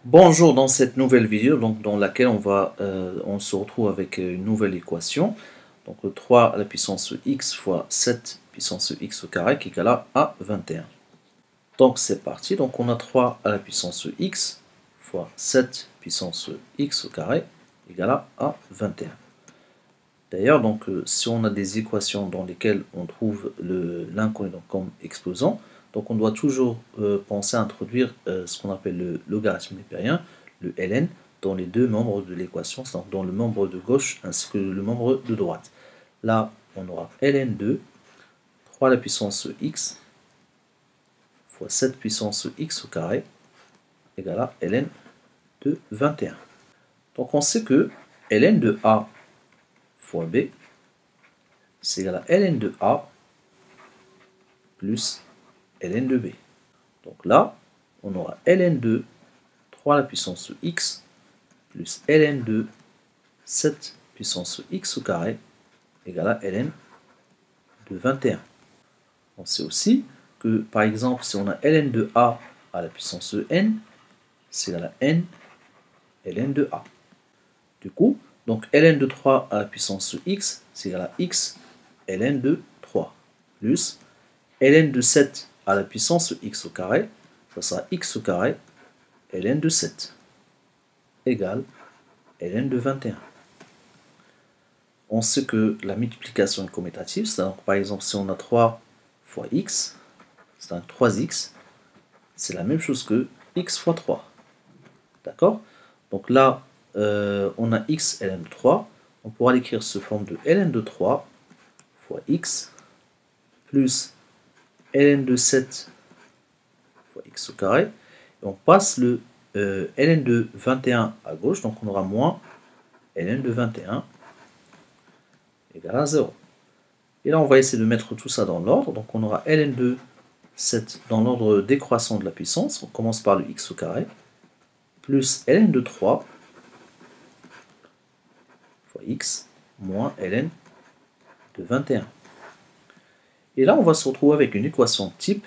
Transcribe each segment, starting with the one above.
Bonjour, dans cette nouvelle vidéo dans laquelle on se retrouve avec une nouvelle équation. Donc 3 à la puissance x fois 7 puissance x au carré qui est égal à 21. Donc c'est parti, donc on a 3 à la puissance x fois 7 puissance x au carré égal à 21. D'ailleurs, si on a des équations dans lesquelles on trouve l'inconnu comme exposant, donc on doit toujours penser à introduire ce qu'on appelle le logarithme népérien, le ln, dans les deux membres de l'équation, c'est-à-dire dans le membre de gauche ainsi que le membre de droite. Là, on aura ln2, 3 à la puissance x, fois 7 puissance x au carré, égale à ln de 21. Donc on sait que ln de a fois b, c'est égal à ln de a plus ln de b. Donc là, on aura ln2, 3 à la puissance x, plus ln2, 7 puissance x au carré, égale à ln de 21. On sait aussi que, par exemple, si on a ln de a à la puissance n, c'est égal à n ln de a. Du coup, donc ln de 3 à la puissance x, c'est égal à x ln de 3, plus ln de 7 à la puissance x au carré, ça sera x au carré ln de 7 égale ln de 21. On sait que la multiplication est commutative, c'est-à-dire par exemple si on a 3 fois x, c'est-à-dire 3x, c'est la même chose que x fois 3. D'accord? Donc là, on a x ln de 3, on pourra l'écrire sous forme de ln de 3 fois x plus ln de 7 fois x au carré, et on passe le ln de 21 à gauche, donc on aura moins ln de 21 égale à 0. Et là, on va essayer de mettre tout ça dans l'ordre. Donc on aura ln de 7 dans l'ordre décroissant de la puissance. On commence par le x au carré, plus ln de 3 fois x, moins ln de 21. Et là, on va se retrouver avec une équation type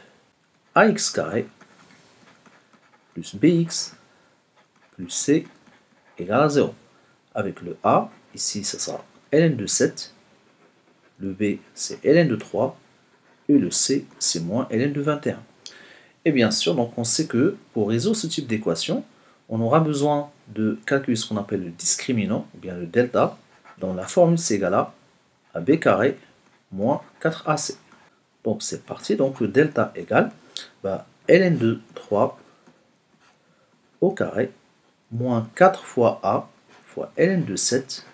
ax carré plus bx plus c égale à 0. Avec le a, ici, ça sera ln de 7, le b, c'est ln de 3, et le c, c'est moins ln de 21. Et bien sûr, donc on sait que pour résoudre ce type d'équation, on aura besoin de calculer ce qu'on appelle le discriminant, ou bien le delta, dans la formule c'est égal à b carré moins 4ac. Donc c'est parti, donc le delta égale ln de 3 au carré moins 4 fois a fois ln de 7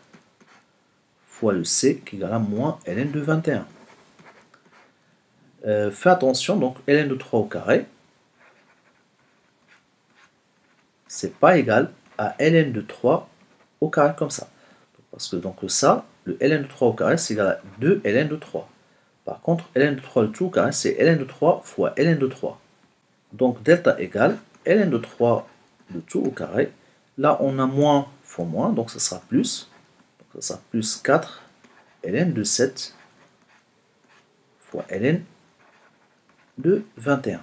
fois le c qui est égal à moins ln de 21. Fais attention, donc ln de 3 au carré, c'est pas égal à ln de 3 au carré comme ça. Parce que donc ça, le ln de 3 au carré, c'est égal à 2 ln de 3. Par contre, ln de 3 le tout au carré, c'est ln de 3 fois ln de 3. Donc delta égale ln de 3 le tout au carré. Là, on a moins fois moins, donc ça sera plus. Donc ça sera plus 4 ln de 7 fois ln de 21.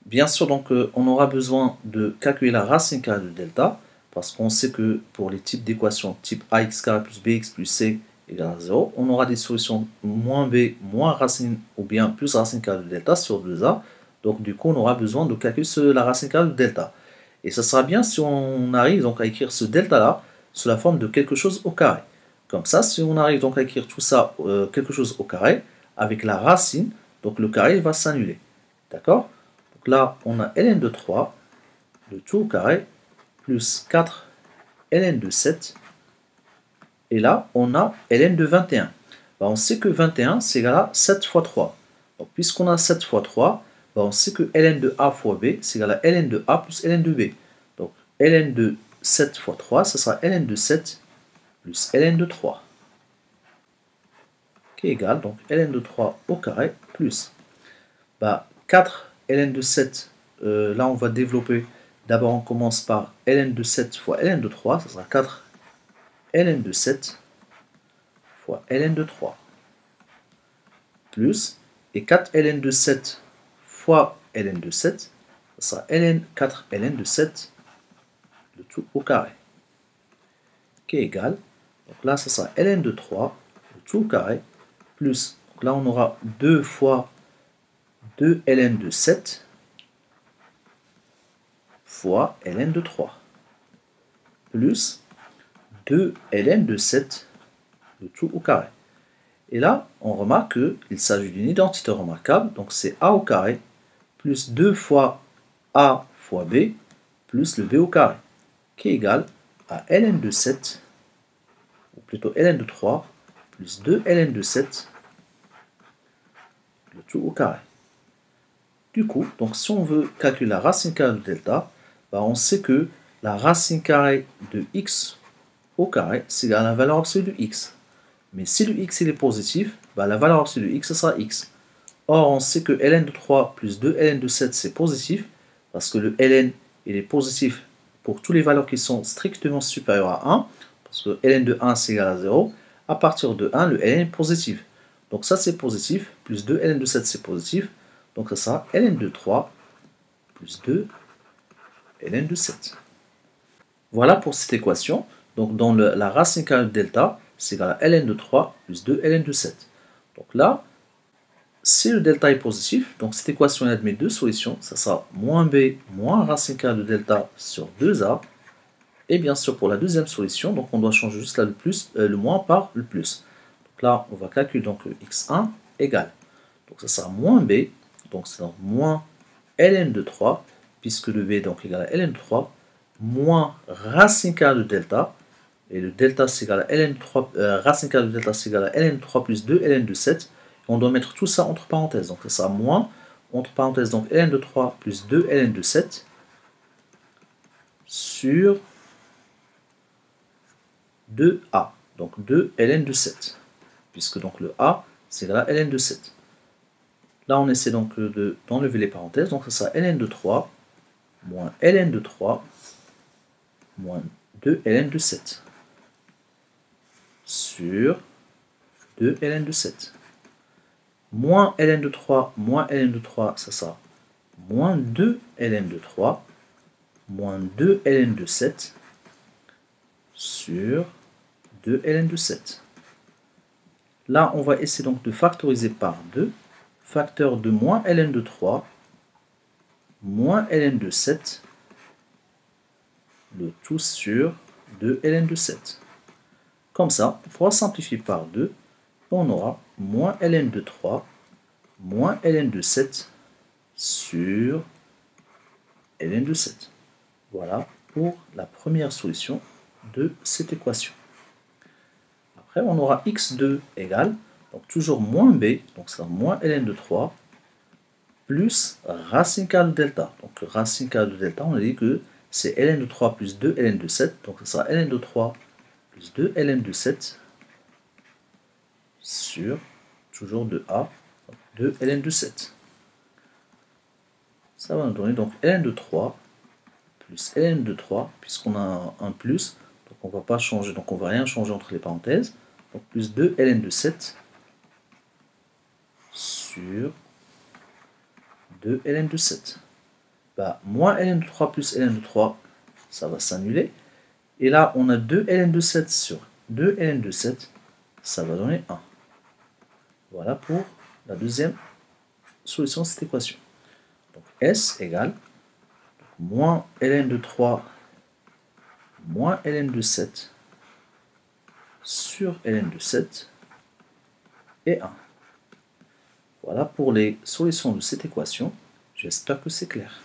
Bien sûr, donc on aura besoin de calculer la racine carrée de delta, parce qu'on sait que pour les types d'équations type ax carré plus bx plus c égale à 0, on aura des solutions moins b moins racine ou bien plus racine carrée de delta sur 2a. Donc du coup, on aura besoin de calculer la racine carrée de delta. Et ça sera bien si on arrive donc à écrire ce delta-là sous la forme de quelque chose au carré. Comme ça, si on arrive donc à écrire tout ça, quelque chose au carré, avec la racine, donc le carré va s'annuler. D'accord? Donc là, on a ln de 3, le tout au carré, plus 4 ln de 7. Et là, on a ln de 21. On sait que 21, c'est égal à 7 fois 3. Donc, puisqu'on a 7 fois 3, on sait que ln de a fois b, c'est égal à ln de a plus ln de b. Donc, ln de 7 fois 3, ce sera ln de 7 plus ln de 3. Qui est égal, donc ln de 3 au carré plus 4 ln de 7. Là, on va développer. D'abord, on commence par ln de 7 fois ln de 3, ça sera 4 ln de 7 fois ln de 3, plus, et 4 ln de 7 fois ln de 7, ça sera 4 ln de 7 le tout au carré, qui est égal, donc là ça sera ln de 3, le tout au carré, plus, donc là on aura 2 fois 2 ln de 7 fois ln de 3, plus 2 ln de 7, le tout au carré. Et là, on remarque qu'il s'agit d'une identité remarquable, donc c'est a au carré plus 2 fois a fois b plus le b au carré, qui est égal à ln de 7, ou plutôt ln de 3, plus 2 ln de 7, le tout au carré. Du coup, donc si on veut calculer la racine carrée de delta, bah on sait que la racine carrée de x au carré, c'est égal à la valeur absolue de x. Mais si le x il est positif, bah la valeur absolue de x, ce sera x. Or, on sait que ln de 3 plus 2 ln de 7, c'est positif, parce que le ln, il est positif pour toutes les valeurs qui sont strictement supérieures à 1, parce que ln de 1, c'est égal à 0. À partir de 1, le ln est positif. Donc ça, c'est positif, plus 2 ln de 7, c'est positif. Donc ça sera ln de 3 plus 2 ln de 7. Voilà pour cette équation. Donc dans la racine carrée de delta, c'est égal à ln de 3 plus 2 ln de 7. Donc là, si le delta est positif, donc cette équation admet deux solutions, ça sera moins b moins racine carrée de delta sur 2a. Et bien sûr, pour la deuxième solution, donc on doit changer juste là le moins par le plus. Donc là, on va calculer donc x1 égale. Donc ça sera moins b, donc c'est donc moins ln de 3, puisque le b donc égal à ln de 3, moins racine carrée de delta, et le delta c'est égal à ln de 3, racine carrée de delta c'est égal à ln de 3 plus 2 ln de 7. On doit mettre tout ça entre parenthèses, donc ça sera moins, entre parenthèses, donc ln de 3 plus 2 ln de 7 sur 2a, donc 2 ln de 7, puisque donc le a c'est égal à ln de 7. Là on essaie donc d'enlever les parenthèses, donc ça sera ln de 3 moins ln de 3 moins 2 ln de 7 sur 2 ln de 7. Moins ln de 3 moins ln de 3, ça sera moins 2 ln de 3 moins 2 ln de 7 sur 2 ln de 7. Là, on va essayer donc de factoriser par 2. Facteur de moins ln de 3 moins ln de 7, le tout sur 2 ln de 7. Comme ça, on pourra simplifier par 2. On aura moins ln de 3 moins ln de 7 sur ln de 7. Voilà pour la première solution de cette équation. Après, on aura x2 égale, donc toujours moins b, donc ça sera moins ln de 3, plus racine carrée de delta. Donc racine carrée de delta, on a dit que c'est ln de 3 plus 2 ln de 7, donc ça sera ln de 3 plus 2 ln de 7 sur toujours 2a, 2 ln de 7. Ça va nous donner donc ln de 3 plus ln de 3, puisqu'on a un plus, donc on ne va pas changer, donc on ne va rien changer entre les parenthèses, donc plus 2 ln de 7 sur 2 ln de 7. Bah, moins ln de 3 plus ln de 3, ça va s'annuler. Et là, on a 2 ln de 7 sur 2 ln de 7, ça va donner 1. Voilà pour la deuxième solution de cette équation. Donc S égale moins ln de 3 moins ln de 7 sur ln de 7 et 1. Voilà pour les solutions de cette équation. J'espère que c'est clair.